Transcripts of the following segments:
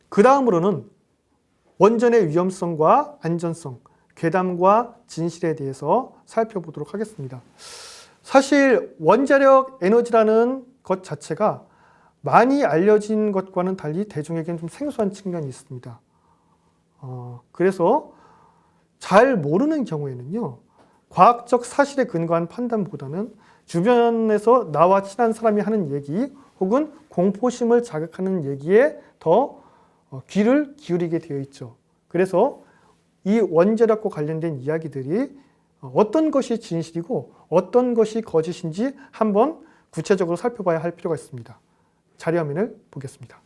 그 다음으로는 원전의 위험성과 안전성, 괴담과 진실에 대해서 살펴보도록 하겠습니다. 사실 원자력 에너지라는 것 자체가 많이 알려진 것과는 달리 대중에게는 좀 생소한 측면이 있습니다. 그래서 잘 모르는 경우에는요, 과학적 사실에 근거한 판단보다는 주변에서 나와 친한 사람이 하는 얘기 혹은 공포심을 자극하는 얘기에 더 귀를 기울이게 되어 있죠. 그래서 이 원자력과 관련된 이야기들이 어떤 것이 진실이고 어떤 것이 거짓인지 한번 구체적으로 살펴봐야 할 필요가 있습니다. 자료화면을 보겠습니다.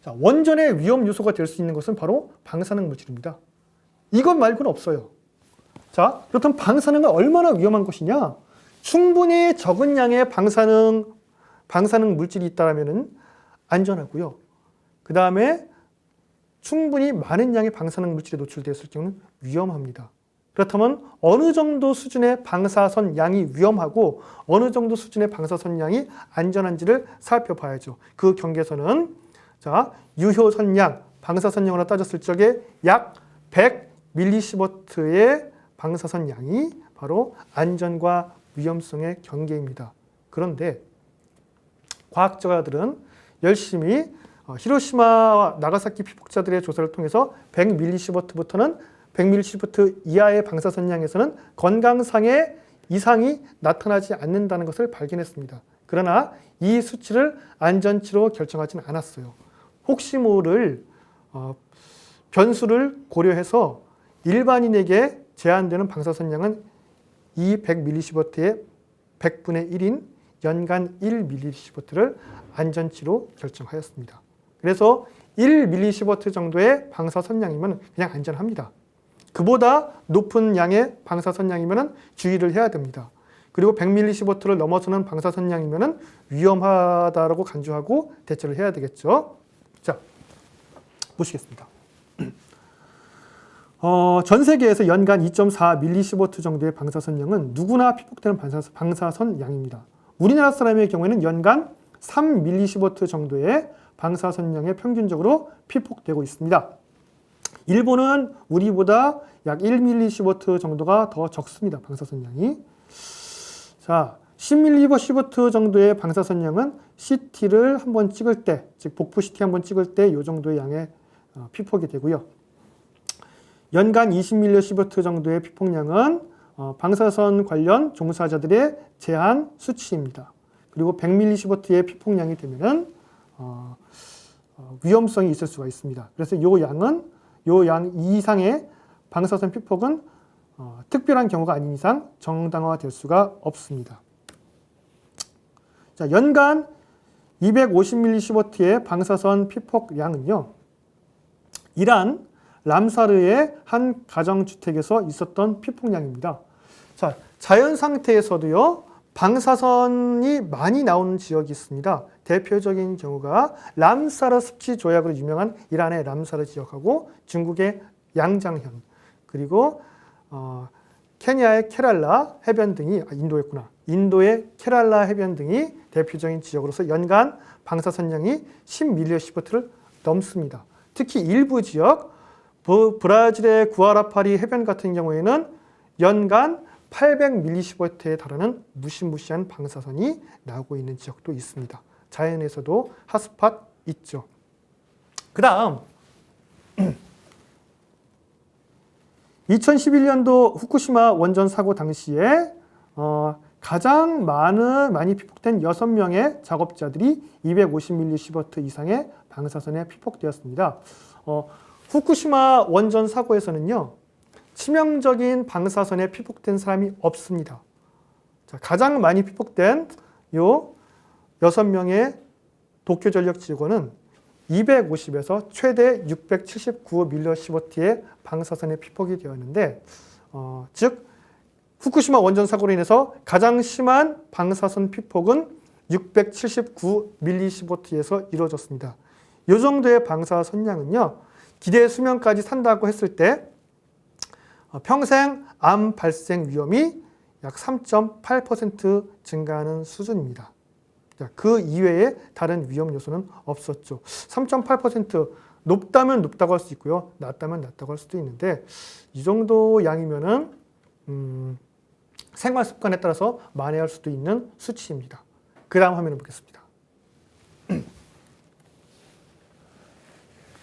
자, 원전의 위험 요소가 될 수 있는 것은 바로 방사능 물질입니다. 이것 말고는 없어요. 자, 그렇다면 방사능은 얼마나 위험한 것이냐? 충분히 적은 양의 방사능 물질이 있다면 안전하고요. 그 다음에 충분히 많은 양의 방사능 물질에 노출되었을 경우는 위험합니다. 그렇다면 어느 정도 수준의 방사선 양이 위험하고 어느 정도 수준의 방사선 양이 안전한지를 살펴봐야죠. 그 경계선은 자, 유효선량, 방사선량으로 따졌을 적에 약 100mS의 방사선 양이 바로 안전과 위험성의 경계입니다. 그런데 과학자들은 열심히 히로시마와 나가사키 피폭자들의 조사를 통해서 100mS부터는 100mS 이하의 방사선량에서는 건강상의 이상이 나타나지 않는다는 것을 발견했습니다. 그러나 이 수치를 안전치로 결정하지는 않았어요. 혹시 모를 변수를 고려해서 일반인에게 제한되는 방사선량은 이 100mS의 100분의 1인 연간 1mS를 안전치로 결정하였습니다. 그래서 1mS 정도의 방사선량이면 그냥 안전합니다. 그보다 높은 양의 방사선량이면 주의를 해야 됩니다. 그리고 100mS를 넘어서는 방사선량이면 위험하다고 간주하고 대처를 해야 되겠죠. 자, 보시겠습니다. 전 세계에서 연간 2.4mS 정도의 방사선량은 누구나 피폭되는 방사선량입니다. 우리나라 사람의 경우에는 연간 3mS 정도의 방사선량에 평균적으로 피폭되고 있습니다. 일본은 우리보다 약 1mS 정도가 더 적습니다. 방사선량이. 자, 10mS 정도의 방사선량은 CT를 한번 찍을 때, 즉 복부 CT 한번 찍을 때 이 정도의 양의 피폭이 되고요. 연간 20mS 정도의 피폭량은 방사선 관련 종사자들의 제한 수치입니다. 그리고 100mS의 피폭량이 되면은 위험성이 있을 수가 있습니다. 그래서 요 양 이상의 방사선 피폭은 특별한 경우가 아닌 이상 정당화될 수가 없습니다. 자, 연간 250mS의 방사선 피폭량은요, 이란 람사르의 한 가정주택에서 있었던 피폭량입니다. 자, 자연 상태에서도요, 방사선이 많이 나오는 지역이 있습니다. 대표적인 경우가 람사르 습지 조약으로 유명한 이란의 람사르 지역하고 중국의 양장현, 그리고 케냐의 케랄라 해변 등이 인도의 케랄라 해변 등이 대표적인 지역으로서 연간 방사선량이 10mS를 넘습니다. 특히 일부 지역, 브라질의 구아라파리 해변 같은 경우에는 연간 800mS에 달하는 무시무시한 방사선이 나오고 있는 지역도 있습니다. 자연에서도 핫스팟 있죠. 그 다음 2011년도 후쿠시마 원전 사고 당시에 가장 많이 피폭된 6명의 작업자들이 250mS 이상의 방사선에 피폭되었습니다. 후쿠시마 원전 사고에서는요, 치명적인 방사선에 피폭된 사람이 없습니다. 자, 가장 많이 피폭된 요 6명의 도쿄전력 직원은 250에서 최대 679mS의 방사선에 피폭이 되었는데, 즉 후쿠시마 원전 사고로 인해서 가장 심한 방사선 피폭은 679mS에서 이루어졌습니다. 이 정도의 방사선량은요, 기대 수명까지 산다고 했을 때 평생 암 발생 위험이 약 3.8% 증가하는 수준입니다. 자, 그 이외에 다른 위험 요소는 없었죠. 3.8% 높다면 높다고 할 수 있고요. 낮다면 낮다고 할 수도 있는데 이 정도 양이면은 생활 습관에 따라서 만회할 수도 있는 수치입니다. 그 다음 화면을 보겠습니다.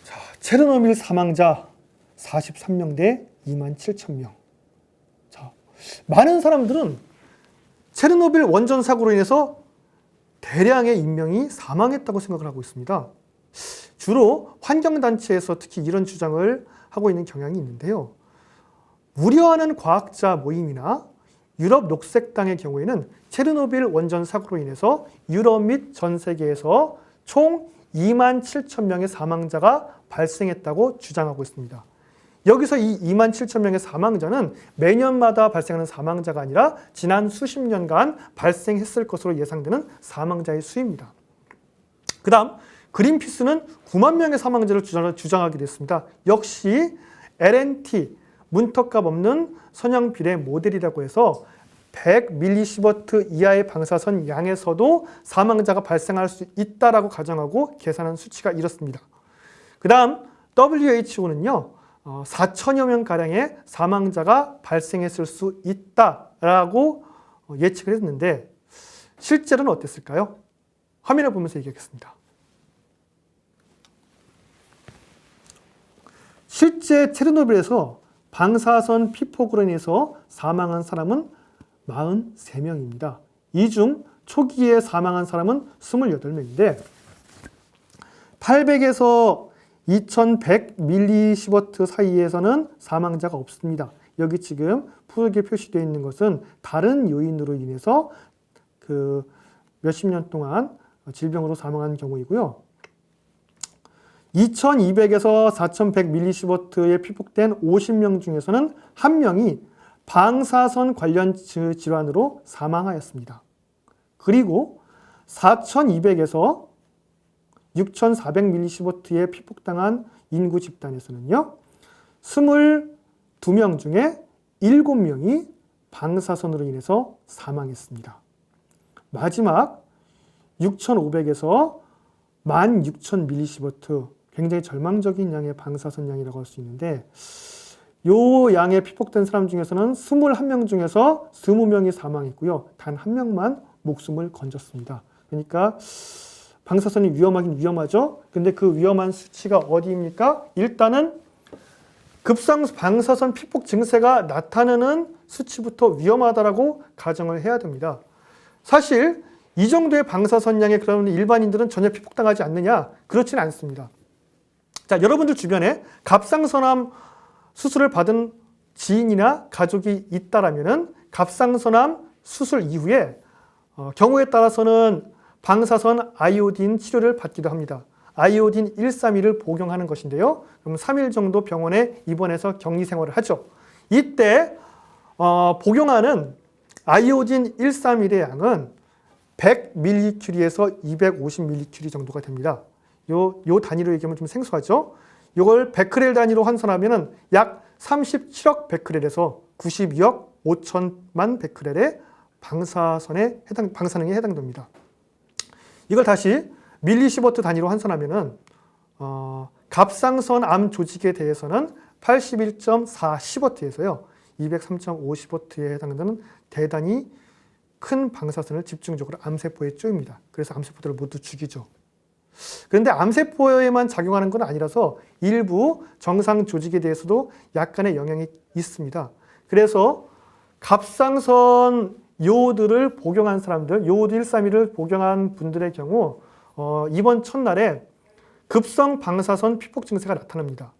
자, 체르노빌 사망자 43명 대 27,000명. 자, 많은 사람들은 체르노빌 원전 사고로 인해서 대량의 인명이 사망했다고 생각을 하고 있습니다. 주로 환경단체에서 특히 이런 주장을 하고 있는 경향이 있는데요. 우려하는 과학자 모임이나 유럽 녹색당의 경우에는 체르노빌 원전 사고로 인해서 유럽 및 전 세계에서 총 27,000명의 사망자가 발생했다고 주장하고 있습니다. 여기서 이 27,000명의 사망자는 매년마다 발생하는 사망자가 아니라 지난 수십 년간 발생했을 것으로 예상되는 사망자의 수입니다. 그 다음 그린피스는 9만 명의 사망자를 주장하기도 했습니다. 역시 LNT, 문턱값 없는 선형 비례 모델이라고 해서 100mSv 이하의 방사선 양에서도 사망자가 발생할 수 있다라고 가정하고 계산한 수치가 이렇습니다. 그 다음 WHO는요. 4천여 명가량의 사망자가 발생했을 수 있다라고 예측을 했는데 실제로는 어땠을까요? 화면을 보면서 얘기하겠습니다. 실제 체르노빌에서 방사선 피폭으로 인해서 사망한 사람은 43명입니다. 이 중 초기에 사망한 사람은 28명인데 800에서 2100mSv 사이에서는 사망자가 없습니다. 여기 지금 푸르게 표시되어 있는 것은 다른 요인으로 인해서 그 몇십 년 동안 질병으로 사망한 경우이고요. 2200에서 4100mSv에 피폭된 50명 중에서는 1명이 방사선 관련 질환으로 사망하였습니다. 그리고 4200에서 6400mSv에 피폭당한 인구 집단에서는요. 22명 중에 7명이 방사선으로 인해서 사망했습니다. 마지막 6500에서 16,000mSv 굉장히 절망적인 양의 방사선 양이라고 할 수 있는데 이 양에 피폭된 사람 중에서는 21명 중에서 20명이 사망했고요. 단 1명만 목숨을 건졌습니다. 그러니까 방사선이 위험하긴 위험하죠. 근데 그 위험한 수치가 어디입니까? 일단은 급성 방사선 피폭 증세가 나타나는 수치부터 위험하다라고 가정을 해야 됩니다. 사실 이 정도의 방사선 양에 그러면 일반인들은 전혀 피폭당하지 않느냐? 그렇지는 않습니다. 자, 여러분들 주변에 갑상선암 수술을 받은 지인이나 가족이 있다라면은 갑상선암 수술 이후에 경우에 따라서는 방사선 아이오딘 치료를 받기도 합니다. 아이오딘 131을 복용하는 것인데요. 그럼 3일 정도 병원에 입원해서 격리 생활을 하죠. 이때 복용하는 아이오딘 131의 양은 100mC에서 250mC 정도가 됩니다. 요 단위로 얘기하면 좀 생소하죠? 이걸 베크렐 단위로 환산하면 약 37억 베크렐에서 92억 5천만 베크렐의 방사능에 해당됩니다. 이걸 다시 밀리시버트 단위로 환산하면 갑상선 암 조직에 대해서는 81.4시버트에서요 203.5시버트에 해당되는 대단히 큰 방사선을 집중적으로 암세포에 쪼입니다. 그래서 암세포들을 모두 죽이죠. 그런데 암세포에만 작용하는 건 아니라서 일부 정상 조직에 대해서도 약간의 영향이 있습니다. 그래서 갑상선 요오드를 복용한 사람들, 요오드 131을 복용한 분들의 경우 입원 첫날에 급성 방사선 피폭 증세가 나타납니다.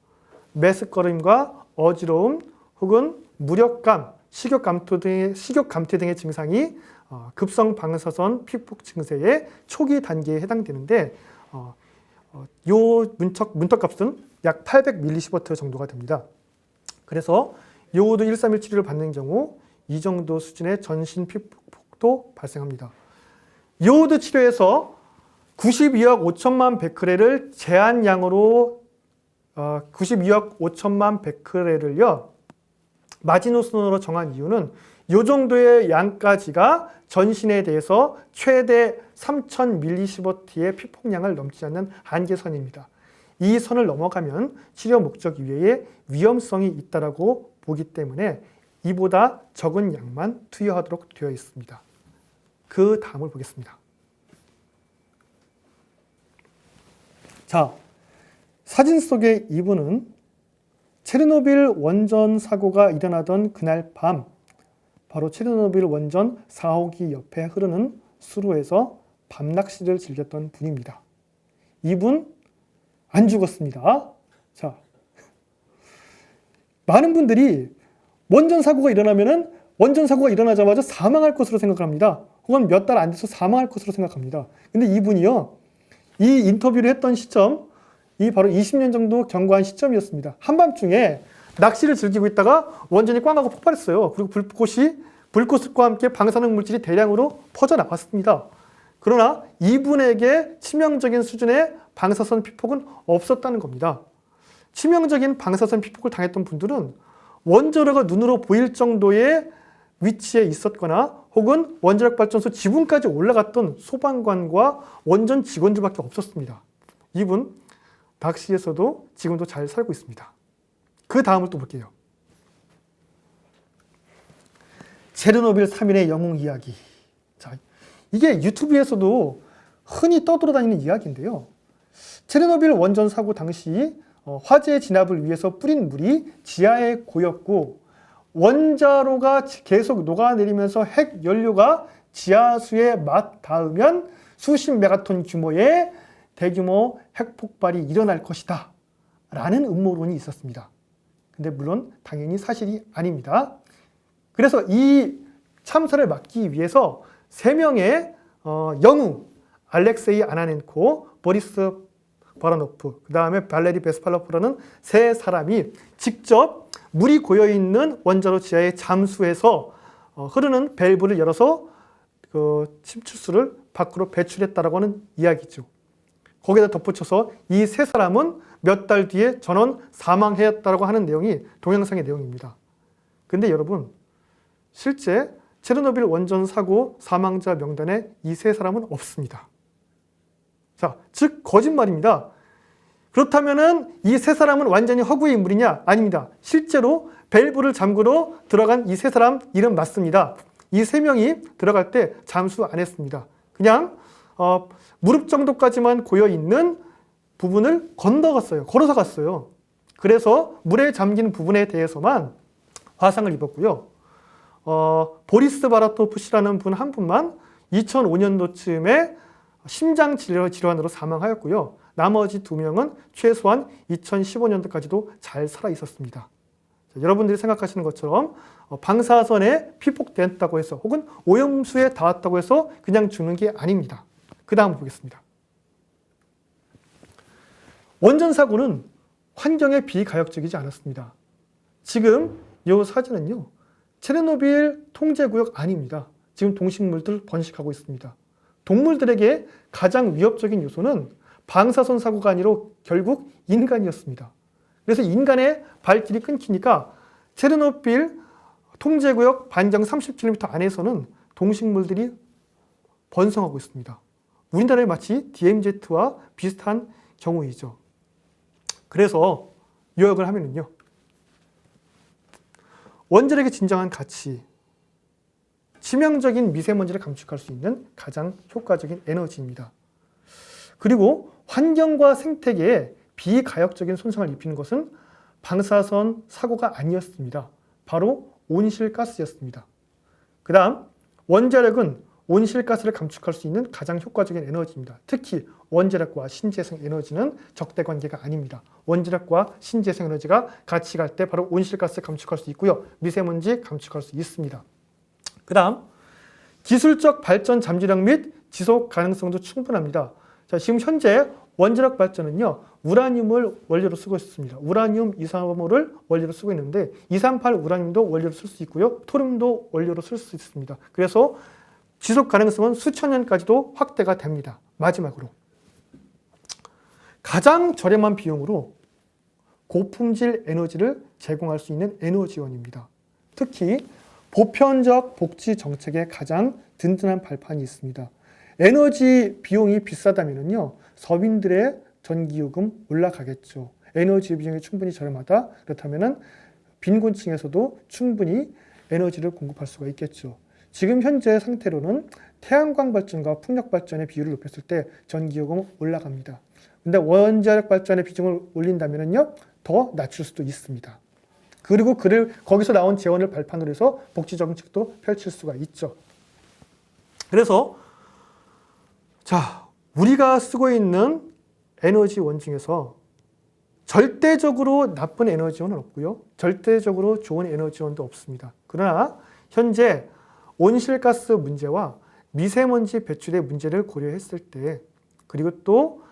메스꺼림과 어지러움 혹은 무력감, 식욕감퇴 등의 증상이 급성 방사선 피폭 증세의 초기 단계에 해당되는데 요 문턱값은 약 800mSv 정도가 됩니다. 그래서 요오드 131 치료를 받는 경우 이 정도 수준의 전신 피폭도 발생합니다. 요오드 치료에서 92억 5천만 베크렐을 제한량으로 92억 5천만 베크렐을요 마지노선으로 정한 이유는 이 정도의 양까지가 전신에 대해서 최대 3000mS의 피폭량을 넘지 않는 한계선입니다. 이 선을 넘어가면 치료 목적 이외에 위험성이 있다고 보기 때문에 이보다 적은 양만 투여하도록 되어 있습니다. 그 다음을 보겠습니다. 자, 사진 속의 이분은 체르노빌 원전 사고가 일어나던 그날 밤, 바로 체르노빌 원전 4호기 옆에 흐르는 수로에서 밤낚시를 즐겼던 분입니다. 이분 안 죽었습니다. 자, 많은 분들이 원전 사고가 일어나자마자 사망할 것으로 생각합니다. 혹은 몇 달 안 돼서 사망할 것으로 생각합니다. 근데 이분이요, 이 인터뷰를 했던 시점, 이 바로 20년 정도 경과한 시점이었습니다. 한밤중에 낚시를 즐기고 있다가 원전이 꽝 하고 폭발했어요. 그리고 불꽃과 함께 방사능 물질이 대량으로 퍼져나갔습니다. 그러나 이분에게 치명적인 수준의 방사선 피폭은 없었다는 겁니다. 치명적인 방사선 피폭을 당했던 분들은 원자로가 눈으로 보일 정도의 위치에 있었거나 혹은 원자력 발전소 지붕까지 올라갔던 소방관과 원전 직원들밖에 없었습니다. 이분 낚시에서도 지금도 잘 살고 있습니다. 그 다음을 또 볼게요. 체르노빌 3일의 영웅 이야기. 자, 이게 유튜브에서도 흔히 떠돌아다니는 이야기인데요. 체르노빌 원전 사고 당시 화재 진압을 위해서 뿌린 물이 지하에 고였고 원자로가 계속 녹아내리면서 핵 연료가 지하수에 맞닿으면 수십 메가톤 규모의 대규모 핵폭발이 일어날 것이다 라는 음모론이 있었습니다. 근데 물론 당연히 사실이 아닙니다. 그래서 이 참사를 막기 위해서 3명의 영웅, 알렉세이 아나넨코, 보리스 바라노프, 그 다음에 발레리 베스팔로프라는 3사람이 직접 물이 고여있는 원자로 지하에 잠수해서 흐르는 밸브를 열어서 그 침출수를 밖으로 배출했다라고 하는 이야기죠. 거기다 덧붙여서 이 3사람은 몇 달 뒤에 전원 사망했다라고 하는 내용이 동영상의 내용입니다. 근데 여러분, 실제 체르노빌 원전 사고 사망자 명단에 이 3사람은 없습니다. 자, 즉 거짓말입니다. 그렇다면은 이 3사람은 완전히 허구의 인물이냐? 아닙니다. 실제로 밸브를 잠그러 들어간 이 3사람 이름 맞습니다. 이 3명이 들어갈 때 잠수 안 했습니다. 그냥 무릎 정도까지만 고여 있는 부분을 걸어서 갔어요. 그래서 물에 잠긴 부분에 대해서만 화상을 입었고요. 보리스 바라토프 씨라는 분 한 분만 2005년도쯤에 심장 질환으로 사망하였고요. 나머지 2명은 최소한 2015년도까지도 잘 살아 있었습니다. 자, 여러분들이 생각하시는 것처럼 방사선에 피폭됐다고 해서 혹은 오염수에 닿았다고 해서 그냥 죽는 게 아닙니다. 그 다음 보겠습니다. 원전 사고는 환경에 비가역적이지 않았습니다. 지금 이 사진은요, 체르노빌 통제구역 아닙니다. 지금 동식물들 번식하고 있습니다. 동물들에게 가장 위협적인 요소는 방사선 사고가 아니라 결국 인간이었습니다. 그래서 인간의 발길이 끊기니까 체르노빌 통제구역 반경 30km 안에서는 동식물들이 번성하고 있습니다. 우리나라에 마치 DMZ와 비슷한 경우이죠. 그래서 요약을 하면요, 원자력의 진정한 가치, 치명적인 미세먼지를 감축할 수 있는 가장 효과적인 에너지입니다. 그리고 환경과 생태계에 비가역적인 손상을 입히는 것은 방사선 사고가 아니었습니다. 바로 온실가스였습니다. 그 다음 원자력은 온실가스를 감축할 수 있는 가장 효과적인 에너지입니다. 특히 원자력과 신재생 에너지는 적대관계가 아닙니다. 원자력과 신재생 에너지가 같이 갈 때 바로 온실가스 감축할 수 있고요. 미세먼지 감축할 수 있습니다. 그 다음 기술적 발전 잠재력 및 지속 가능성도 충분합니다. 자, 지금 현재 원자력 발전은요, 우라늄을 원료로 쓰고 있습니다. 우라늄 235를 원료로 쓰고 있는데 238 우라늄도 원료로 쓸 수 있고요. 토륨도 원료로 쓸 수 있습니다. 그래서 지속 가능성은 수천 년까지도 확대가 됩니다. 마지막으로 가장 저렴한 비용으로 고품질 에너지를 제공할 수 있는 에너지원입니다. 특히 보편적 복지 정책에 가장 든든한 발판이 있습니다. 에너지 비용이 비싸다면요, 서민들의 전기요금 올라가겠죠. 에너지 비용이 충분히 저렴하다. 그렇다면은 빈곤층에서도 충분히 에너지를 공급할 수가 있겠죠. 지금 현재 상태로는 태양광 발전과 풍력 발전의 비율을 높였을 때 전기요금은 올라갑니다. 근데 원자력 발전의 비중을 올린다면요, 더 낮출 수도 있습니다. 그리고 거기서 나온 재원을 발판으로 해서 복지 정책도 펼칠 수가 있죠. 그래서 자, 우리가 쓰고 있는 에너지원 중에서 절대적으로 나쁜 에너지원은 없고요, 절대적으로 좋은 에너지원도 없습니다. 그러나 현재 온실가스 문제와 미세먼지 배출의 문제를 고려했을 때, 그리고 또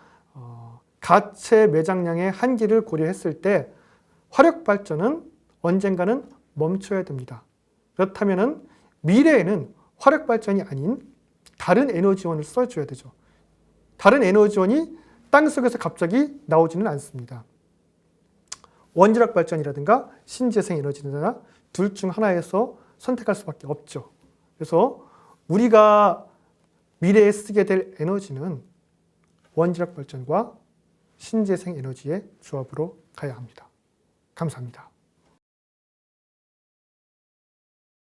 가채 매장량의 한계를 고려했을 때 화력발전은 언젠가는 멈춰야 됩니다. 그렇다면 미래에는 화력발전이 아닌 다른 에너지원을 써줘야 되죠. 다른 에너지원이 땅속에서 갑자기 나오지는 않습니다. 원자력 발전이라든가 신재생 에너지나 둘 중 하나에서 선택할 수밖에 없죠. 그래서 우리가 미래에 쓰게 될 에너지는 원자력 발전과 신재생 에너지의 조합으로 가야 합니다. 감사합니다.